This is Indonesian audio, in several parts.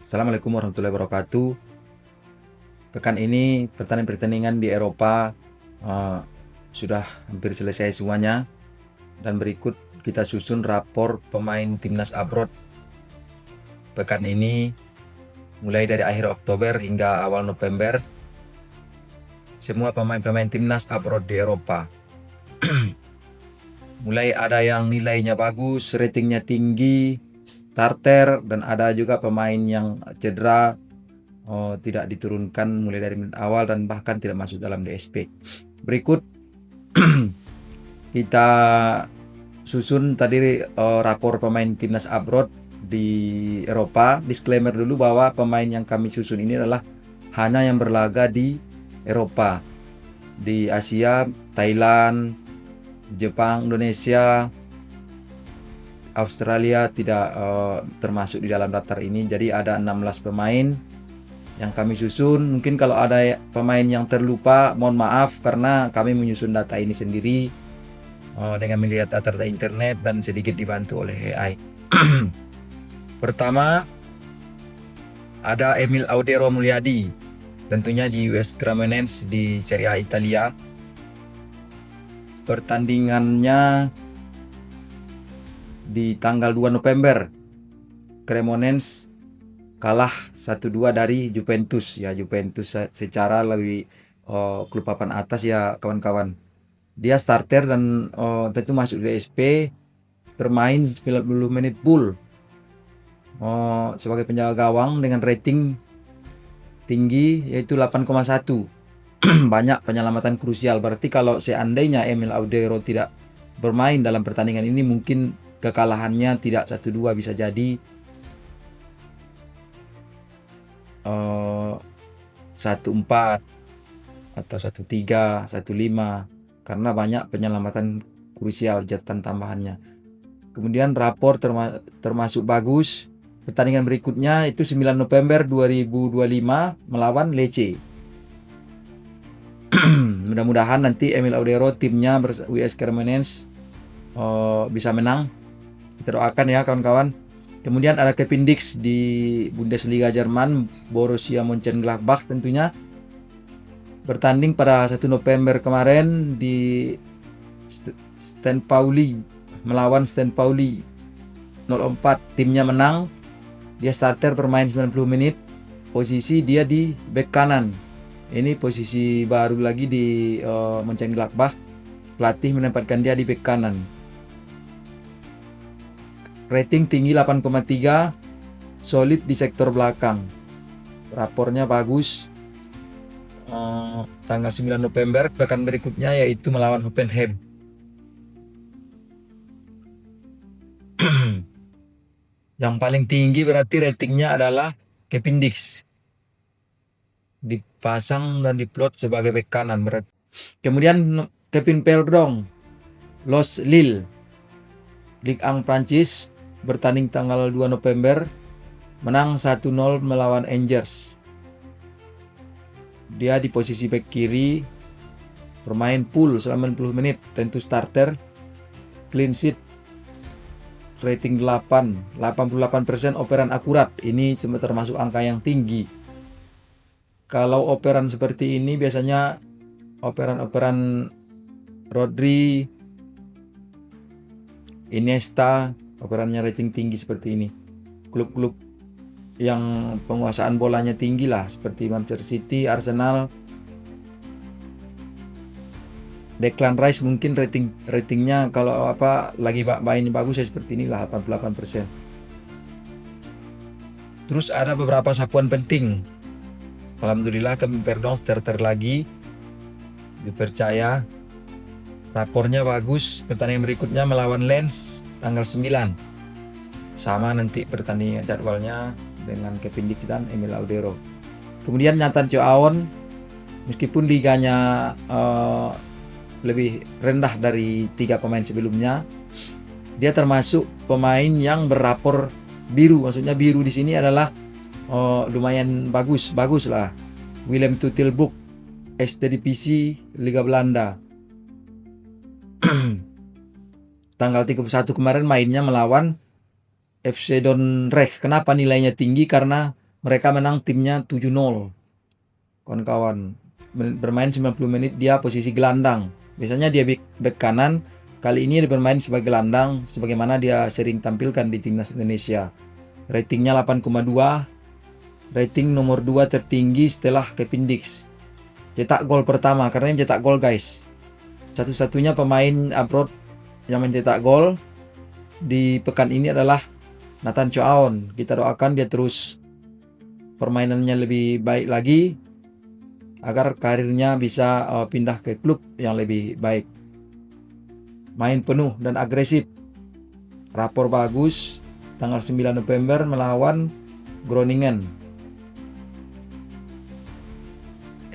Assalamualaikum warahmatullahi wabarakatuh. Pekan ini pertandingan-pertandingan di Eropa uh, sudah hampir selesai semuanya, dan berikut kita susun rapor pemain timnas abroad pekan ini mulai dari akhir Oktober hingga awal November. Semua pemain-pemain timnas abroad di Eropa. Mulai ada yang nilainya bagus, ratingnya tinggi, starter, dan ada juga pemain yang cedera, tidak diturunkan mulai dari menit awal dan bahkan tidak masuk dalam DSP. Berikut kita susun tadi rapor pemain timnas abroad di Eropa. Disclaimer dulu bahwa pemain yang kami susun ini adalah hanya yang berlaga di Eropa. Di Asia, Thailand, Jepang, Indonesia, Australia tidak termasuk di dalam daftar ini. Jadi ada 16 pemain yang kami susun. Mungkin kalau ada pemain yang terlupa, mohon maaf karena kami menyusun data ini sendiri dengan melihat data-data internet dan sedikit dibantu oleh AI. Pertama ada Emil Audero Mulyadi, tentunya di US Cremonese di Serie A Italia. Pertandingannya di tanggal 2 November. Cremonese kalah 1-2 dari Juventus. Ya, Juventus secara lebih klub papan atas ya kawan-kawan. Dia starter dan tentu masuk di SP, bermain 90 menit full sebagai penjaga gawang dengan rating tinggi yaitu 8,1. Banyak penyelamatan krusial. Berarti kalau seandainya Emil Audero tidak bermain dalam pertandingan ini, mungkin kekalahannya tidak 1-2, bisa jadi 1-4 atau 1-3, 1-5 karena banyak penyelamatan krusial jatan tambahannya. Kemudian rapor termasuk bagus. Pertandingan berikutnya itu 9 November 2025 melawan Lecce. Mudah-mudahan nanti Emil Audero timnya US Cremonese bisa menang. Kita doakan ya kawan-kawan. Kemudian ada Kevin Dix di Bundesliga Jerman, Borussia Mönchengladbach tentunya. Bertanding pada 1 November kemarin di St. Pauli melawan St. Pauli 04. Timnya menang. Dia starter bermain 90 menit. Posisi dia di bek kanan. Ini posisi baru lagi di Mönchengladbach. Pelatih menempatkan dia di bek kanan. Rating tinggi 8,3, solid di sektor belakang. Rapornya bagus. Tanggal 9 November, pekan berikutnya yaitu melawan Hoffenheim. Yang paling tinggi berarti ratingnya adalah Kevin Dix. Dipasang dan diplot sebagai bek kanan berarti. Kemudian Kevin Perdong, Los Lille, Ligue 1 Prancis, bertanding tanggal 2 November, menang 1-0 melawan Angers. Dia di posisi bek kiri, bermain full selama 90 menit, tentu starter, clean sheet, rating 8, 88% operan akurat. Ini termasuk angka yang tinggi. Kalau operan seperti ini biasanya operan Rodri, Iniesta, operannya rating tinggi seperti ini. Klub-klub yang penguasaan bolanya tinggi lah, seperti Manchester City, Arsenal. Declan Rice mungkin ratingnya kalau lagi main bagus ya seperti inilah, 88%. Terus ada beberapa sapuan penting. Alhamdulillah Kevin Perdong starter lagi, dipercaya. Rapornya bagus. Pertandingan berikutnya melawan Lens tanggal 9. Sama nanti pertandingan jadwalnya dengan Kevin Dix dan Emil Audero. Kemudian Nathan Choaon, meskipun liganya lebih rendah dari 3 pemain sebelumnya, dia termasuk pemain yang berrapor biru. Maksudnya biru di sini adalah lumayan bagus lah. Willem Tutelboek, STDPC Liga Belanda. Tanggal 31 kemarin mainnya melawan FC Dordrecht. Kenapa nilainya tinggi? Karena Mereka menang timnya 7-0. Kawan-kawan, bermain 90 menit dia posisi gelandang. Biasanya dia bek kanan, kali ini dia bermain sebagai gelandang sebagaimana dia sering tampilkan di timnas Indonesia. Ratingnya 8,2, rating nomor 2 tertinggi setelah Kevin Dix. Cetak gol pertama, karena yang cetak gol guys. Satu-satunya pemain abroad yang mencetak gol di pekan ini adalah Nathan Choaon. Kita doakan dia terus permainannya lebih baik lagi agar karirnya bisa pindah ke klub yang lebih baik. Main penuh dan agresif. Rapor bagus. Tanggal 9 November melawan Groningen.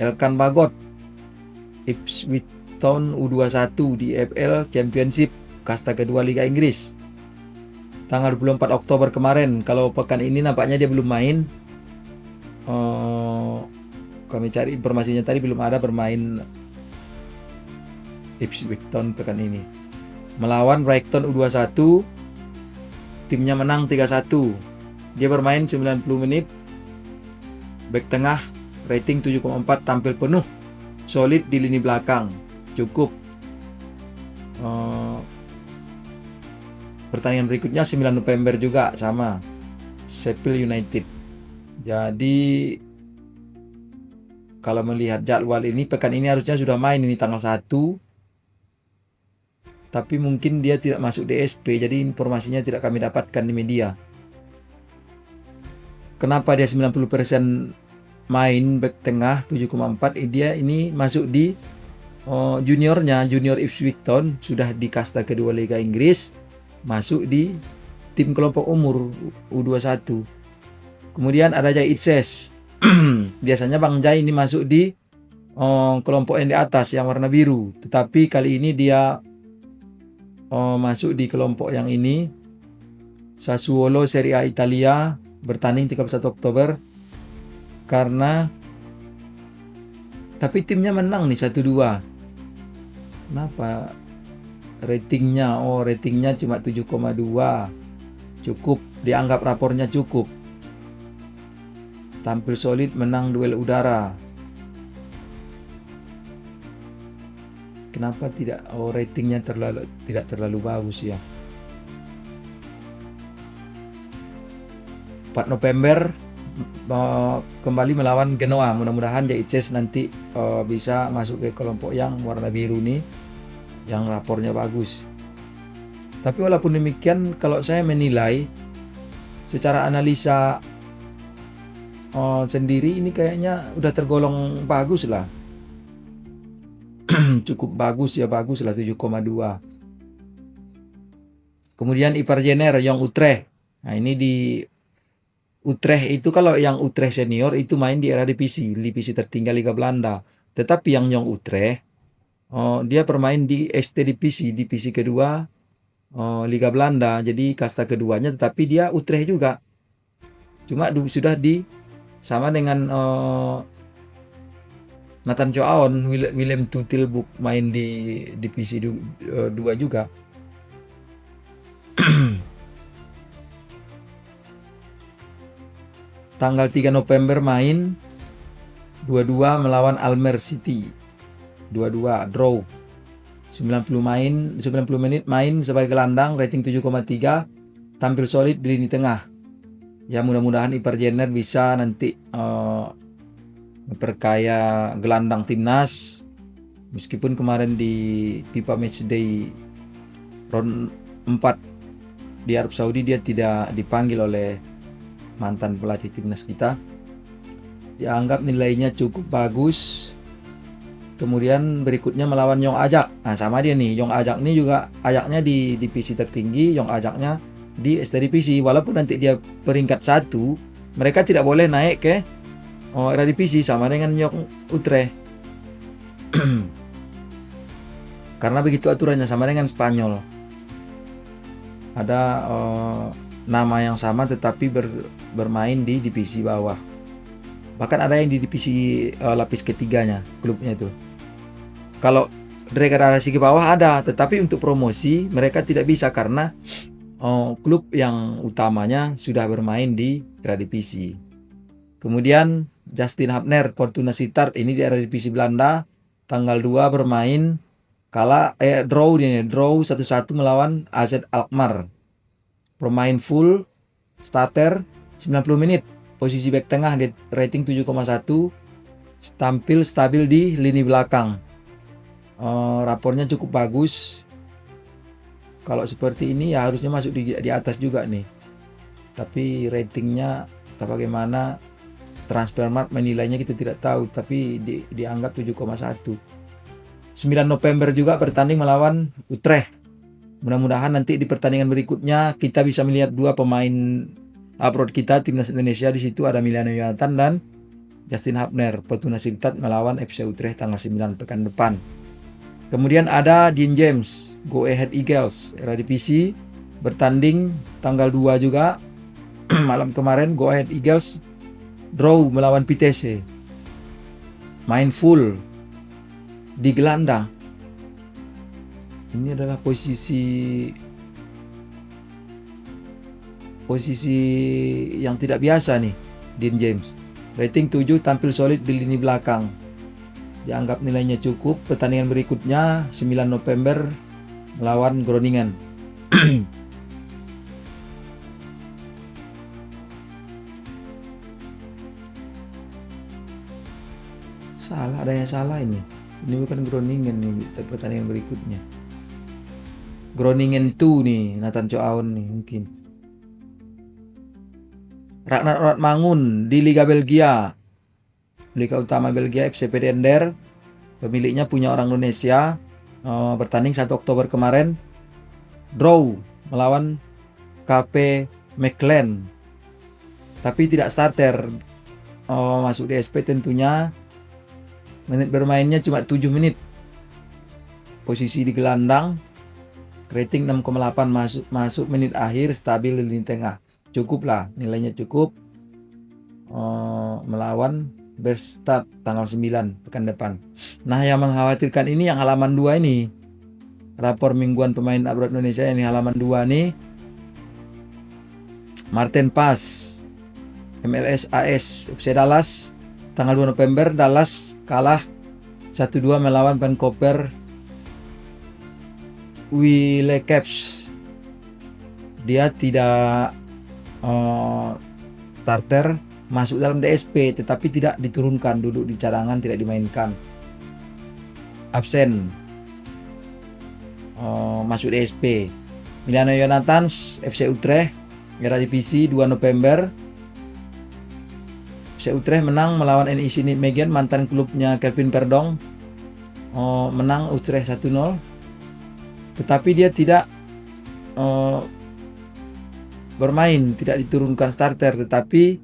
Elkan Bagot, Ipswich Town U21 di EFL Championship kasta kedua Liga Inggris. Tanggal 24 Oktober kemarin. Kalau pekan ini nampaknya dia belum main. Kami cari informasinya tadi, belum ada bermain Ipswich Town pekan ini. Melawan Brighton U21, timnya menang 3-1. Dia bermain 90 menit. Back tengah, rating 7,4, tampil penuh. Solid di lini belakang, cukup. Pertandingan berikutnya 9 November juga sama, Sheffield United. Jadi kalau melihat jadwal ini, pekan ini harusnya sudah main ini tanggal 1. Tapi mungkin dia tidak masuk DSP, jadi informasinya tidak kami dapatkan di media. Kenapa dia 90% main back tengah 7,4? Dia ini masuk di juniornya, junior Ipswich Town, sudah di kasta kedua Liga Inggris, masuk di tim kelompok umur U21. Kemudian ada Jai Itses. Biasanya Bang Jai ini masuk di kelompok yang di atas yang warna biru, tetapi kali ini dia masuk di kelompok yang ini, Sassuolo Serie A Italia, bertanding 31 Oktober karena tapi timnya menang nih 1-2. Kenapa ratingnya? Ratingnya cuma 7,2. Cukup, dianggap rapornya cukup. Tampil solid, menang duel udara. Kenapa tidak? Ratingnya tidak terlalu bagus ya. 4 November kembali melawan Genoa. Mudah-mudahan Jaices nanti bisa masuk ke kelompok yang warna biru nih, yang rapornya bagus. Tapi walaupun demikian, kalau saya menilai secara analisa sendiri, ini kayaknya udah tergolong bagus lah. Cukup bagus ya, bagus lah 7,2. Kemudian Ipar Jener, Jong Utrecht. Nah ini di Utrecht itu, kalau yang Utrecht senior itu main di divisi tertinggal Liga Belanda. Tetapi yang Jong Utrecht dia bermain di ST divisi kedua Liga Belanda. Jadi kasta keduanya, tetapi dia Utrecht juga. Cuma sudah sama dengan Nathan Choaon, Willem Tutilbuk main di divisi 2 juga. Tanggal 3 November main 2-2 melawan Almer City. 2-2 draw. 90 menit main sebagai gelandang, rating 7,3, tampil solid di lini tengah. Ya mudah-mudahan Ipar Jener bisa nanti memperkaya gelandang timnas. Meskipun kemarin di FIFA Matchday round 4 di Arab Saudi dia tidak dipanggil oleh mantan pelatih timnas kita. Dianggap nilainya cukup bagus. Kemudian berikutnya melawan Yong Ajak. Nah sama dia nih, Yong Ajak ini juga Ajaknya di divisi tertinggi, Yong Ajaknya di ST divisi. Walaupun nanti dia peringkat 1, mereka tidak boleh naik ke Eredivisie sama dengan Jong Utrecht. Karena begitu aturannya, sama dengan Spanyol. Ada nama yang sama tetapi bermain di divisi bawah. Bahkan ada yang di divisi lapis ketiganya klubnya itu. Kalau degradasi ke bawah ada, tetapi untuk promosi mereka tidak bisa karena klub yang utamanya sudah bermain di Eredivisie. Kemudian Justin Hapner, Fortuna Sittard, ini di Eredivisie Belanda, tanggal 2 bermain draw 1-1 melawan AZ Alkmaar. Pemain full starter 90 menit, posisi back tengah, di rating 7,1, tampil stabil di lini belakang. Rapornya cukup bagus. Kalau seperti ini ya harusnya masuk di atas juga nih. Tapi ratingnya entah bagaimana, Transfermarkt menilainya kita tidak tahu, tapi dianggap 7,1. 9 November juga bertanding melawan Utrecht. Mudah-mudahan nanti di pertandingan berikutnya kita bisa melihat dua pemain abroad kita, timnas Indonesia. Di situ ada Emiliano Jonathan dan Justin Hapner. Fortuna Sittard melawan FC Utrecht tanggal 9 pekan depan. Kemudian ada Dean James, Go Ahead Eagles, Eredivisie, bertanding tanggal 2 juga. Malam kemarin Go Ahead Eagles draw melawan Vitesse. Main full di gelandang. Ini adalah posisi yang tidak biasa nih, Dean James. Rating 7, tampil solid di lini belakang. Dianggap nilainya cukup. Pertandingan berikutnya 9 November melawan Groningen. Ada yang salah ini. Ini bukan Groningen nih, pertandingan berikutnya. Groningen 2 nih, Nathan Coaon nih mungkin. Ragnar Mangun di Liga Belgia. Liga utama Belgia, FC Pdender. Pemiliknya punya orang Indonesia. Bertanding 1 Oktober kemarin. Draw melawan KP Mechelen. Tapi tidak starter. Masuk di SP tentunya. Menit bermainnya cuma 7 menit. Posisi di gelandang. Rating 6,8, masuk menit akhir, stabil di lini tengah. Cukup lah, nilainya cukup. Melawan Berstad tanggal 9 pekan depan. Nah, yang mengkhawatirkan ini yang halaman 2 ini. Rapor mingguan pemain abroad Indonesia ini halaman 2 nih. Martin Paes, MLS AS, FC Dallas, tanggal 2 November, Dallas kalah 1-2 melawan Vancouver Whitecaps. Dia tidak starter, masuk dalam DSP tetapi tidak diturunkan, duduk di cadangan, tidak dimainkan. Absen, masuk DSP. Emiliano Jonathan, FC Utrecht, Eredivisie 2 November. FC Utrecht menang melawan NEC Nijmegen, mantan klubnya Kelvin Perdong. Menang Utrecht 1-0. Tetapi dia tidak bermain, tidak diturunkan starter, tetapi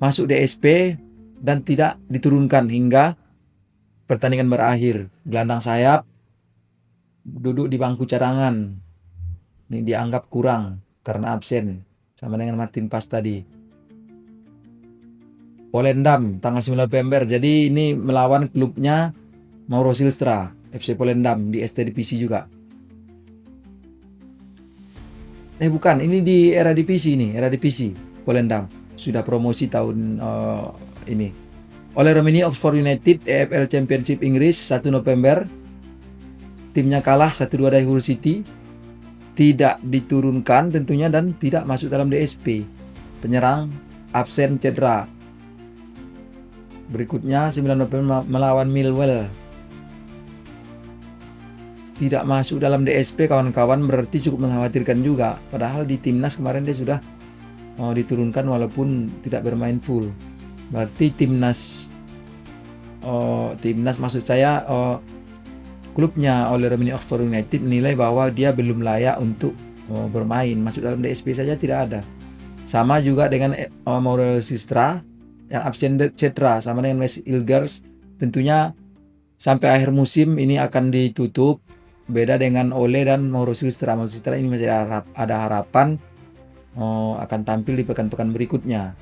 masuk DSP dan tidak diturunkan hingga pertandingan berakhir. Gelandang sayap, duduk di bangku cadangan. Ini dianggap kurang karena absen, sama dengan Martin Paes tadi. Volendam tanggal 9 November. Jadi ini melawan klubnya Mauro Silstra, FC Volendam di Eredivisie juga. Bukan, ini di Eredivisie nih, Eredivisie Volendam. Sudah promosi tahun ini. Oleh Romani Oxford United, EFL Championship Inggris 1 November. Timnya kalah 1-2 dari Hull City. Tidak diturunkan tentunya dan tidak masuk dalam DSP. Penyerang absen cedera. Berikutnya 9 November melawan Millwall. Tidak masuk dalam DSP kawan-kawan, berarti cukup mengkhawatirkan juga. Padahal di timnas kemarin dia sudah diturunkan walaupun tidak bermain full. Berarti timnas maksud saya klubnya oleh Romani Oxford United menilai bahwa dia belum layak untuk bermain. Masuk dalam DSP saja tidak ada. Sama juga dengan Mauro Silstra yang absen cedera, sama dengan Wes Ilgers. Tentunya sampai akhir musim ini akan ditutup. Beda dengan Ole dan Mauro Silstra. Mauro Silstra ini masih ada harapan akan tampil di pekan-pekan berikutnya.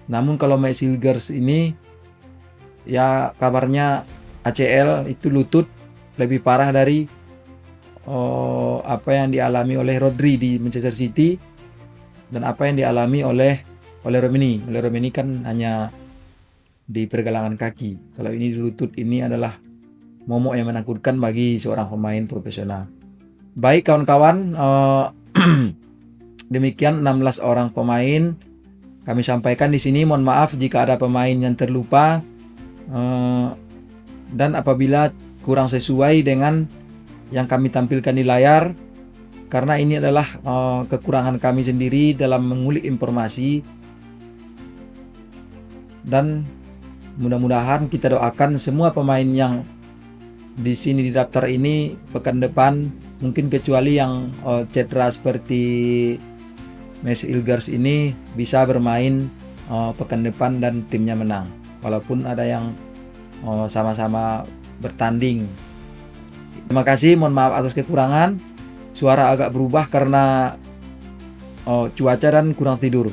Namun kalau Wes Ilgers ini ya kabarnya ACL itu lutut, lebih parah dari apa yang dialami oleh Rodri di Manchester City dan apa yang dialami oleh Oleh Romeni kan hanya di pergelangan kaki. Kalau ini di lutut, ini adalah momok yang menakutkan bagi seorang pemain profesional. Baik kawan-kawan, demikian 16 orang pemain kami sampaikan di sini. Mohon maaf jika ada pemain yang terlupa, dan apabila kurang sesuai dengan yang kami tampilkan di layar, karena ini adalah kekurangan kami sendiri dalam mengulik informasi. Dan mudah-mudahan kita doakan semua pemain yang di sini di daftar ini pekan depan, mungkin kecuali yang cedera seperti Messi Ilgars ini, bisa bermain pekan depan dan timnya menang. Walaupun ada yang sama-sama bertanding. Terima kasih, mohon maaf atas kekurangan. Suara agak berubah karena cuaca dan kurang tidur.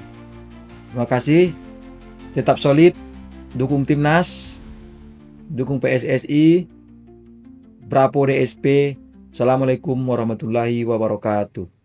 Terima kasih. Tetap solid, dukung timnas, dukung PSSI, Bravo DSP. Assalamualaikum warahmatullahi wabarakatuh.